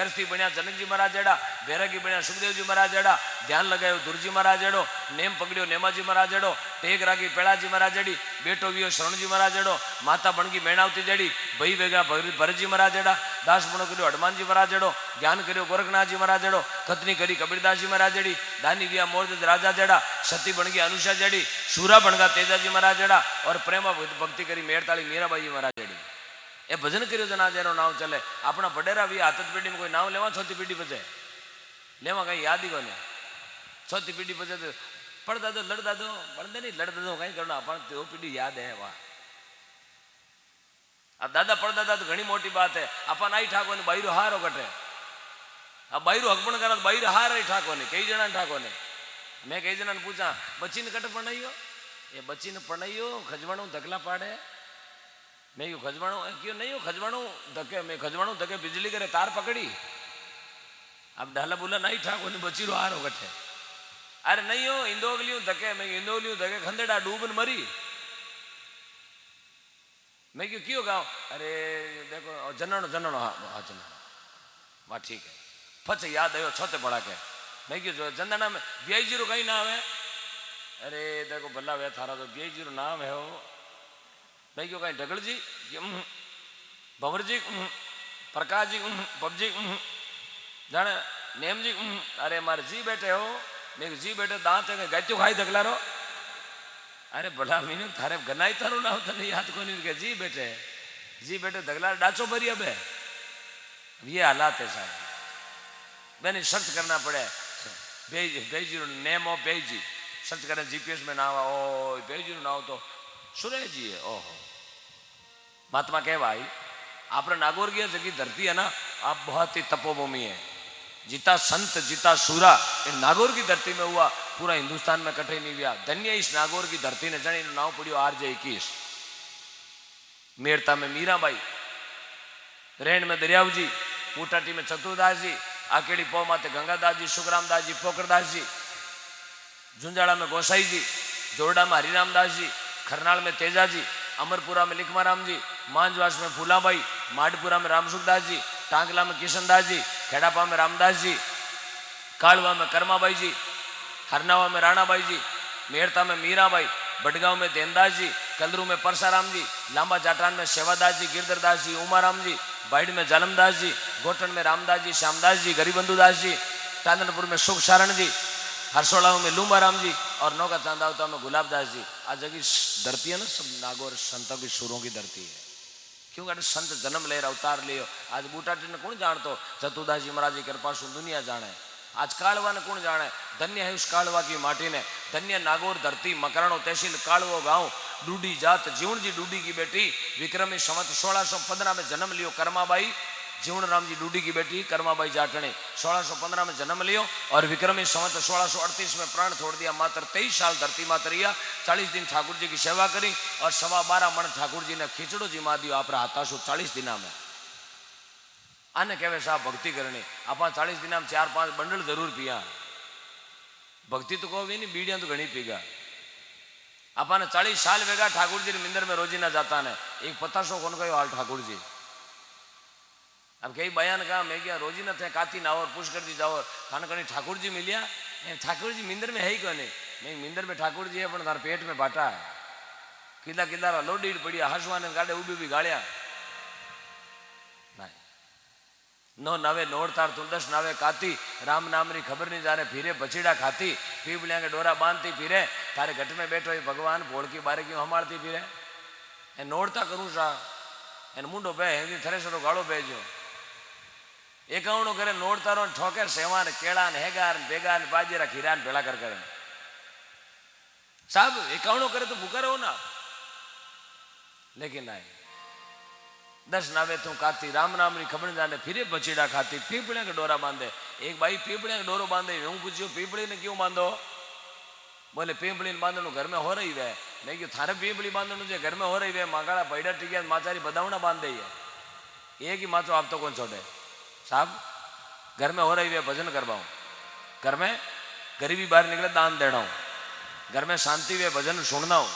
गृहस्थी बनिया जनक जी महाराज एड़ा, बैरागी बनिया सुखदेव जी महाराज एड़ा, ध्यान लगायो दुर्जी महाराज एड़ो, नेम पकड़ियो नेमाजी महाराज एड़ो, टेक रागी पेड़ाजी महाराज एड़ी, बेटो वियो शरणजी महाराज एड़ो, माता बनगी मेणावती जेड़ी, भाई वेगा भरतजी महाराज एड़ा, दास बणो करियो हनुमान जी महाराज एड़ो, ज्ञान करियो गोरखनाथ जी महाराज एड़ो, खतनी करी कबीरदास जी महाराज एड़ी, दानी विया मोरद राजा जेड़ा, सती बनगी अनुषा जेड़ी, शूरा बनगा तेजाजी महाराज एड़ा, और प्रेमा भक्ति करी मेहरताली मीराबाई जी महाराज एड़ी। ए भजन करियो जना जेरो नाव चले। अपना बडेरा भी आदत पीढ़ी में कोई नाव लेवा छोटी पीढ़ी बचे लेवा कहीं याद ही कोने छोटी पीढ़ी बचे तो पढ़दा दो लड़दा दो पढ़दे नहीं लड़दा दो कहीं करना अपन तो पीढ़ी याद है वाह। अब दादा पढ़दा था तो घनी मोटी बात है। अपन आई ठाको ने बाईरो हारो कटे अब बाईरो हकपण करा तो बाईरो हार ही ठाको ने कई जना ठाको ने। मैं कई जना ने पूछा बच्ची ने कट पढ़ाइयो ये बच्ची ने पढ़ाइयो खजवाणु धकला पाड़े मैं यू खजवाणु क्यों नहीं हो खजवाणु धके मैं खजवाणु धके बिजली करे तार पकड़ी अब ढाला बोला नहीं ठाको ने बच्ची रो हारो कटे अरे नहीं हो इंदोगलियों धके मैं इंदोगलियों धके खंदेड़ा डूबन मरी मैं क्यों गाँव अरे देखो जननो जननो हाँ जननो वाह ठीक है फच याद आयो छोते पड़ा के मैं क्यों जनना में ब्याई जीरो कहीं नाम है अरे देखो भला वे थारा तो ब्याई जीरो नाम है वो मैं क्यों कहीं ढगल जी भंवर जी प्रकाश जी पबजी जाने नेम जी अरे मारे जी बैठे हो मैं जी बैठे दांत है गात्यो खाई धकला रो अरे भला मीनू थारे गनाई थारो ना होता नहीं याद को नहीं के जी बेटे धगला डाचो भरी अब ये हालात है साहब मैंने सर्च करना पड़े बेजी नेम ऑफ बेजी सर्च करें जीपीएस में नाम ओ बेजी नाम तो सुरेश जी है ओहो महात्मा कह भाई आपने नागौर की जगह धरती है ना आप बहुत ही तपोभूमि है जीता संत जीता सूरा इन नागौर की धरती में हुआ पूरा हिंदुस्तान में कटे नहीं गया धन्य इस नागौर की धरती ने जनी नाव पड़ियो RJ 21 मेरता में मीराबाई रेण में दरियाव जी ऊटाटी में चतुरदास जी आकेड़ी पौ माते गंगादास जी सुखरामदास जी पोखरदास जी झुंझाड़ा में गोसाई जी जोरडा में हरिरामदास जी खरनाल में तेजा जी अमरपुरा में लिखमाराम जी मांजवास में फूलाबाई माडपुरा में रामसुखदास जी टांगला में किशनदास जी खेड़ापा में रामदास जी कालवा में कर्माबाई जी हरनावा में राणाबाई जी मेहरता में मीराबाई बडगांव में देनदास जी कलरू में परसाराम जी लांबा जाटान में सेवादास जी गिरधरदास जी उमाराम जी बाइड में जालमदास जी गोटन में रामदास जी श्यामदास जी गरीबंधुदास जी टांदनपुर में सुख सारण जी हरसोड़ा में लूम्बाराम जी और नौका चांदावता में गुलाबदास जी आज जगह धरती है ना सब नागौर संतों की सुरों की धरती है क्योंकि संत जन्म ले रहा अवतार लियो आज बूटाटी ने कौन जानतो चतुरदास जी महाराज की कृपा से दुनिया जाने आज कालवा ने कौन जाने धन्य है उस कालवा की माटी ने धन्य नागौर धरती मकराणो तहसील कालवो गांव डूडी जात जीवन जी डूडी की बेटी विक्रमी संवत 1615 में जन्म लियो कर्माबाई जीवन राम जी डूडी की बेटी कर्माबाई जाटणे 1615 में जन्म लियो और विक्रमी संवत 1638 में प्राण छोड़ दिया मात्र 23 साल धरती मात्र रिया 40 दिन ठाकुर जी की सेवा करी और 12.25 मण ठाकुर जी ने खींचड़ो जिमा दियो आप हाथाशु 40 दिना में आने कहवे साहब भक्ति करनी आप 40 दिना में 4-5 बंडल जरूर पिया भक्ति तो कहो भी नहीं बीड़िया तो घनी पीगा अपन 40 साल वेगा ठाकुर जी मिंदर में रोजी ना जाता ने एक पता सो कौन कहो हाल ठाकुर जी अब कई बयान कहा मैं क्या रोजी न थे काती ना और पुष्कर जी जाओ खान कहीं ठाकुर जी मिलिया ठाकुर जी मिंदर में है ही कोने मैं मिंदर में ठाकुर जी है पर तार पेट में बाटा है किला किला लोडी पड़ी हसवा ने गाड़े उभी भी गाड़िया नहीं नो नवे नोड़ तार तू 10 नावे काती राम नाम री खबर नहीं जाने फिरे बछीड़ा खाती पीपलिया के डोरा बांधती फिरे तारे घट में बैठो ये भगवान भोड़ की बारे क्यों हमारती फिरे ए नोड़ता करूँ सा एन मुंडो बे हिंदी थरेसरो गाड़ो बेजो एकावणो करे नोड़ता रो ठोके सेवान केड़ान हेगार बेगान बाजीरा खीरान भेड़ा कर करे साहब एकावणो करे तो भूखा रहो ना लेकिन नहीं 10 नावे तू काती राम नाम री खबर जाने फिरे बचीड़ा खाती पीपड़िया के डोरा बांधे एक भाई पीपड़िया के डोरो बांधे हूँ पूछियो पीपड़ी ने क्यों बांधो बोले पीपड़ी बांधनु घर में हो रही वे मैं क्यों थारे पीपड़ी बांधनु जो घर में हो रही वे मागाड़ा पैड़ा टिकिया माचारी बदावना बांध दे एक ही माचो आप तो कौन छोड़े साहब घर में हो रही वे भजन करवाऊँ घर में गरीबी बाहर निकले दान देना हूँ घर में शांति वे भजन सुनना हूँ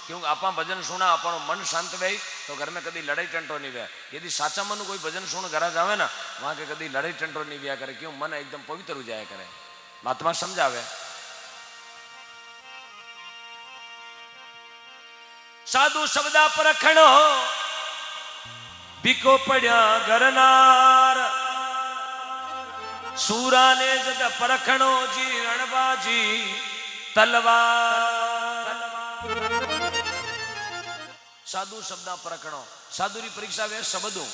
क्योंकि आप भजन सुना अपन मन शांत भाई तो घर में कभी लड़ाई टंटो नहीं व्या। यदि साचा मन कोई भजन सुन घर जावे ना वहां के कभी लड़ाई टंटो नहीं व्या करे, क्यों मन एकदम पवित्र हो जाया करे। महात्मा समझावे साधु शब्दा परखणो बीको पड़ा घरनार, सूरा ने जद परखणो जी रणबाजी तलवार। साधु शब्दा परखणो, साधु री परीक्षा वे शब्दों।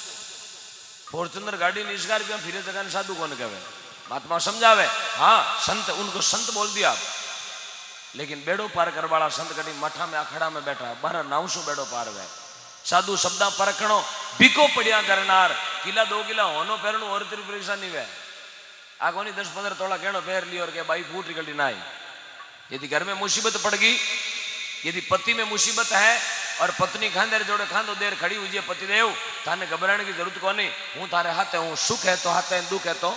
फॉर्च्यूनर गाड़ी निष्कार भी फिरे जगह साधु कौन कहे। महात्मा समझावे हाँ संत, उनको संत बोल दिया, लेकिन बेड़ो पार कर वाला संत कटी मठा में अखाड़ा में बैठा 12-900 बेड़ो पार वे। साधु शब्दा परखणो बीको पड़िया करनार, किला 2 किला होनो पहरणो और तेरी परीक्षा नहीं वे। आगोनी 10-15 तोड़ा कहनो पैर लियो और के भाई फूट निकली ना। यदि घर में मुसीबत पड़ गई, यदि पति में मुसीबत है और पत्नी खांदे जोड़े खांदो देर खड़ी हुई है, पति देव थाने घबराने की जरूरत को नहीं, हूँ तारे हाथे हूँ, सुख है तो हाथे दुख है तो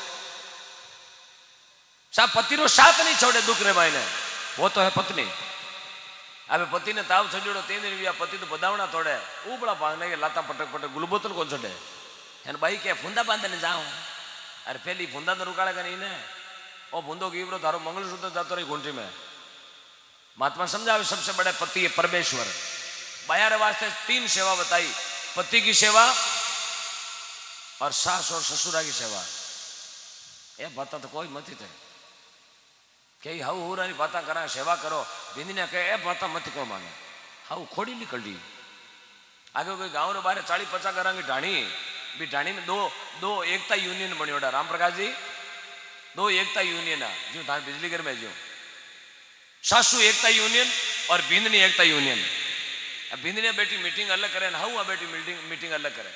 सा पति रो साथ नहीं छोड़े दुख रे भाई ने, वो तो है पत्नी। अब पति ने ताव छड़ो 3 दिन भी पति तो बदावना तोड़े उपड़ा भागने के लाता पटक पटक गुलबोतल कौन छड़े एन भाई क्या फूंदा बांधने जाऊं। अरे पहली फूंदा तो रुकाड़े का नहीं ने, ओ फूंदो कीवरो थारो मंगलसूत्र जातो रही घूंटी में। महात्मा समझावे सबसे बड़े पति है परमेश्वर। बायारे वास्ते 3 सेवा बताई, पति की सेवा और सास और ससुरा की सेवा। ये बात तो कोई मत थे कई हाउ हो रही बात करा सेवा करो, बिंदने कहे बात मत को माने हाउ खोड़ी निकल दी। आगे कोई गाँव रे बारे 40-50 घर की ढाणी भी, ढाणी में दो एकता यूनियन बनी ओडा राम प्रकाश जी, 2 एकता यूनियन है जो थाने बिजली घर में जो सासू एकता यूनियन और बिंदनी एकता यूनियन। अब बिंदनी बेटी मीटिंग अलग करे, हाउ बेटी मीटिंग अलग करे।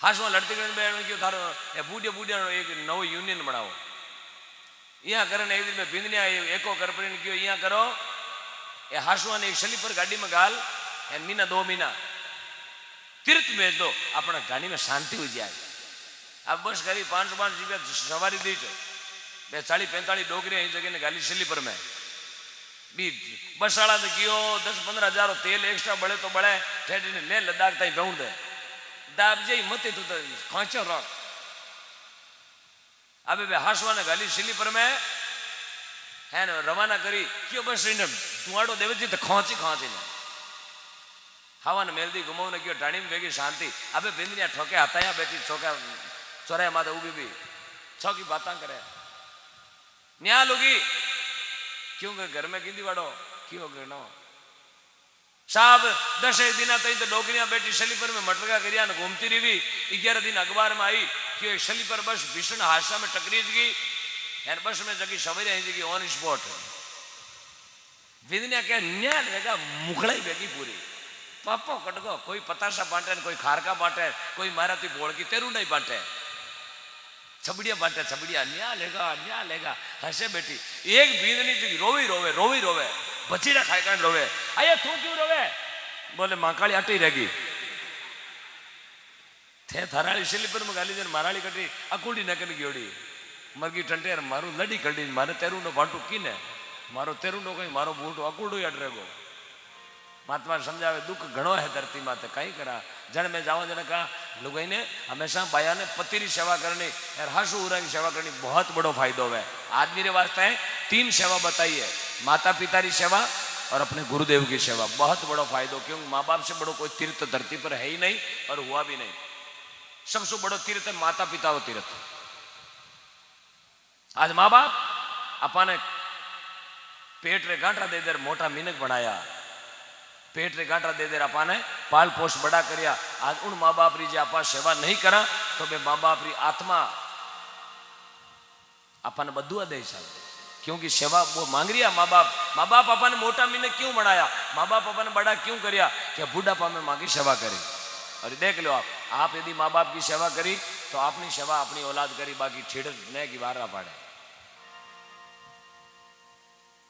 हासुआ लड़ती करे क्यों थारो बूढ़िया बूढ़िया एक नव यूनियन बनाओ। यहाँ करे एक दिन में बिंदनिया एको कर पड़ी क्यों यहाँ करो, ये हासुआ ने एक स्लीपर गाड़ी में गाल महीना 2 महीना तीर्थ भेज दो, अपना गाड़ी में शांति हो जाए। अब बस करी 500-500 रुपया सवारी दी 40-45 डोगरी यही जगह ने गाली स्लीपर में भी बस वाला तो कियो 10-15 हज़ार तेल एक्स्ट्रा बढ़े तो बढ़े, ठेठी ने ले लद्दाख तई गऊं दे दाब जाई मत तू तो खांचो रख। अबे बे हासवा ने गाली स्लीपर में है ना रवाना करी क्यों बस इन्हें धुआड़ो देवे जी तो खांची ने हवा ने मेलदी घुमाऊ ने क्यों ढाणी में बेगी शांति। अबे बिंदनिया ठोके हताया बेटी छोके चोरे माता उभी भी छौकी बातें करे न्या लोगी क्यों घर में गिंदी वाड़ो क्यों गिनो साहब 10 दिन तई तो डोगरिया बेटी स्लीपर में मटका करिया ने घूमती रही। 11 दिन अखबार में आई कि स्लीपर बस भीषण हादसा में टकरी गई यार बस में जगी सवेरे जगी ऑन स्पॉट। विदनिया के न्या लेगा मुखड़ाई बेगी पूरी पापो कटगो, कोई पतासा बांटे कोई खारका बांटे, कोई मारा ती बोल की तेरू नहीं बांटे, छबड़िया बांटे छबड़िया न्या लेगा हंसे बेटी। एक बींदनी थी रोवी रोवे बचीरा खाए कर रोवे। आया तू क्यों रोवे? बोले माकाली अटी रहेगी थे थराली स्लीपर में गाली देन माराली कटी अकुड़ी नकन गियोड़ी मरगी टंटेर मारू लड़ी कटी मारे तेरू नो बांटू कीने मारो तेरू नो कहीं मारो बूटो अकुड़ो अट रहेगो। महात्मा समझावे दुख घणो है धरती माते कहीं करा जन में जाओ जन का लुगाई ने हमेशा बाया ने पति की सेवा करनी और हासु उरा की सेवा करनी बहुत बड़ो फायदो है। आदमी रे वास्ते 3 सेवा बताई है, माता पिता की सेवा और अपने गुरुदेव की सेवा, बहुत बड़ो फायदो। क्योंकि माँ बाप से बड़ो कोई तीर्थ धरती पर है ही नहीं और हुआ भी नहीं। सबसे बड़ो तीर्थ है माता पिता वो तीर्थ। आज माँ बाप अपने पेट रे गांठा दे देर मोटा मीनक बनाया, पेट रे गांठा दे देर अपने पाल पोष बड़ा करिया। आज उन माँ बाप री जे आपा सेवा नहीं करा तो बे माँ बाप री आत्मा अपन बदुआ दे साहब। क्योंकि सेवा वो मांग रिया माँ बाप अपन मोटा मीने क्यों बनाया, माँ बाप अपन बड़ा क्यों करिया कि बुढ़ापा में माँ की सेवा करी। और देख लो आप यदि माँ बाप की सेवा करी तो अपनी सेवा अपनी औलाद करी, बाकी छिड़ने की वारा पाड़े।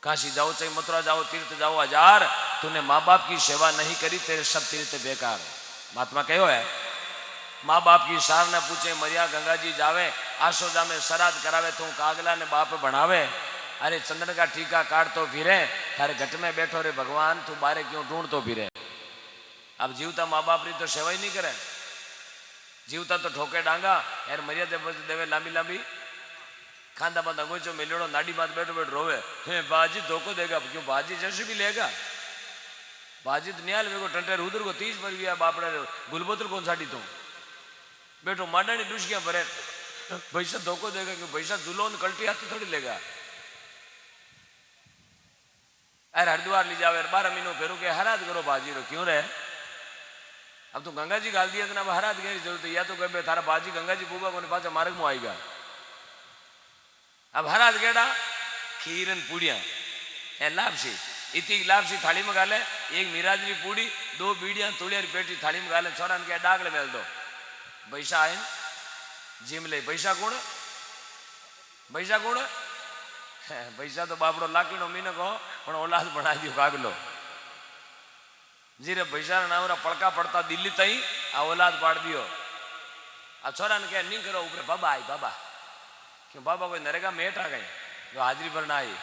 काशी जाओ चाहे मथुरा जाओ तीर्थ जाओ 1000 तूने माँ बाप की सेवा नहीं करी तेरे सब तीर्थ बेकार। महात्मा कहो है माँ बाप की सार ने पूछे मरिया गंगा जी जावे आसो जामे श्राद्ध करावे तू कागला ने बाप बनावे। अरे चंदन का टीका काट तो फिरे थारे घट में बैठो रे भगवान तू बारे क्यों ढूंढ तो फिरे। अब जीवता माँ बाप री तो सेवा ही नहीं करे, जीवता तो ठोके डांगा यार मर्यादा देवे लांबी लांबी खांदा में दंगोचो मिलोड़ो नाडी मात बैठो बैठो रोवे, हे बाजी धोखो देगा, क्यों बाजी जैसे भी लेगा, बाजी तो न्याल वेगो टंटेर उधर को 30 पर गया बापड़े गुलबोतल कौन साड़ी तो बैठो माडानी डुसकियां भरे, पैसा धोखो देगा क्यों पैसा जुलोन कल्टी हाथ थोड़ी लेगा। अरे हरिद्वार ले जावे 12 महीनों फेरू के हराद करो बाजी रो क्यों रहे, अब तो गंगा जी गाल दिया तो हराद की जरूरत है, या तो कहे थारा बाजी गंगा जी पूगा को पाचा मार्ग में आएगा। अब हराद गेड़ा खीरन पूड़िया लापसी इतनी लापसी थाली में गाले, एक मिराजरी पूड़ी 2 बीड़िया तुड़िया पेटी थाली में गाले, छोरा ने क्या डागले मेल दो, पैसा आए जिम ले, पैसा कौन पैसा कौन पैसा तो बापड़ो लाकीनो मीनक हो पण औलाद बना दियो कागलो, जीरे पैसा नावरा पड़का पड़ता दिल्ली तई आ औलाद पाड़ दियो। आ छोरा ने क्या नहीं करो ऊपर बाबा आई बाबा, क्यों बाबा कोई नरेगा मेट आ गई जो हाजरी पर ना आई,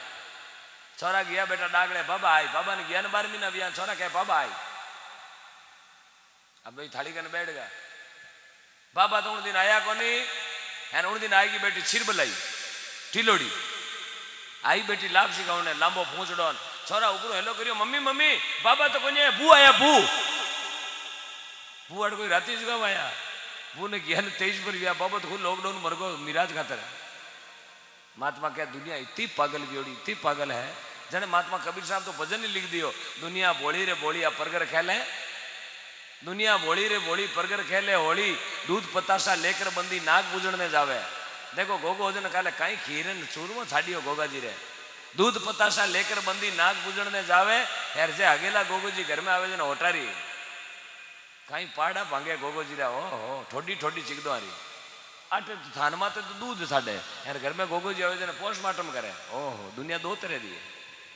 छोरा गया बेटा डागड़े बाबा आई, बाबा ने गया 12 महीना बिया, छोरा कहे बाबा आई, अब भाई थाली कने बैठ गया, बाबा तो उन दिन आया कोनी है, उन दिन आएगी बेटी छिरबलाई टीलोड़ी आई बेटी लापसी का उन्हें लांबो पूछड़ो, छोरा ऊपर हेलो करियो मम्मी मम्मी बाबा तो कोनी भू आया भू भू अड़ कोई राती जगह आया, भू ने किया 23 पर गया, बाबा तो खुद लॉकडाउन मर गो मिराज खातर। महात्मा क्या दुनिया इतनी पागल बियोड़ी इतनी पागल है, जने महात्मा कबीर साहब तो भजन ही लिख दियो, दुनिया बोली रे बोली आ परगर खेले, दुनिया बोली रे बोली परगर खेले होली, दूध पतासा लेकर बंदी नाक बुझने जावे। देखो गोगो होजन काले कई खीरन चूरमो छाड़ियो गोगा जी रे, दूध पतासा लेकर बंदी नाक बुझने जावे, यार जे अगेला गोगो जी घर में आवे जन होटारी कई पाड़ा भांगे गोगो जी रे, ओ ठोडी ठोडी चिक दो हारी आटे थान माते तो दूध साडे, यार घर में गोगो जी आवे जन पोस्टमार्टम करे, ओहो दुनिया दो तरह दी है।